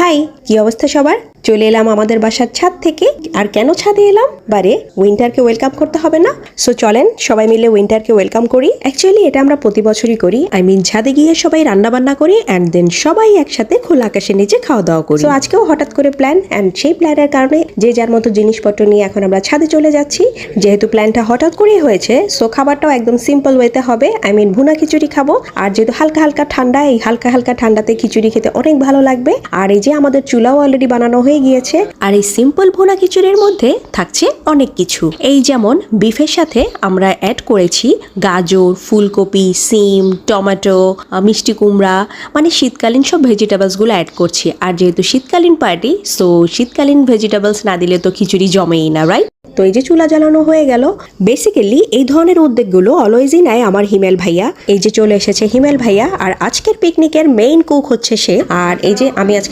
High, কি অবস্থা সবার? চলে এলাম আমাদের বাসার ছাদ থেকে। আর কেন ছাদে এলাম? বারে উইন্টারকে ওয়েলকাম করতে হবে না? সো চলেন সবাই মিলে উইন্টারকে ওয়েলকাম করি। অ্যাকচুয়ালি এটা আমরা প্রতি বছরই করি। ছাদে গিয়ে সবাই রান্না বান্না করি অ্যান্ড দেন সবাই একসাথে খোলা আকাশের নিচে খাওয়া দাওয়া করি। সো আজকেও হঠাৎ করে প্ল্যান, অ্যান্ড সেই প্ল্যানের কারণে যে যার মতো জিনিসপত্র নিয়ে এখন আমরা ছাদে চলে যাচ্ছি। যেহেতু প্ল্যানটা হঠাৎ করেই হয়েছে, সো খাবারটাও একদম সিম্পল ওয়েতে হবে। ভুনা খিচুড়ি খাবো। আর যেহেতু হালকা হালকা ঠান্ডা, এই হালকা হালকা ঠান্ডাতে খিচুড়ি খেতে অনেক ভালো লাগবে। আর এই যে আমাদের চুলাও অলরেডি বানানো হয়ে গিয়েছে। আর এই সিম্পল ভুনা খিচুড়ির মধ্যে থাকছে অনেক কিছু। এই যেমন বিফের সাথে আমরা অ্যাড করেছি গাজর, ফুলকপি, সিম, টমেটো, মিষ্টি কুমড়া, শীতকালীন সব ভেজিটেবলস গুলো অ্যাড করছি। আর যেহেতু শীতকালীন পার্টি, সো শীতকালীন ভেজিটেবলস না দিলে তো খিচুড়ি জমেই না, রাইট? তো এই যে চুলা জ্বালানো হয়ে গেল। বেসিক্যালি এই ধরনের উদ্যোগগুলো অলওয়েজই নেয় আমার হিমেল ভাইয়া। এই যে চলে এসেছে হিমেল ভাইয়া, আর আজকের পিকনিকের মেইন কুক হচ্ছে সে। আর এই যে আমি আজকে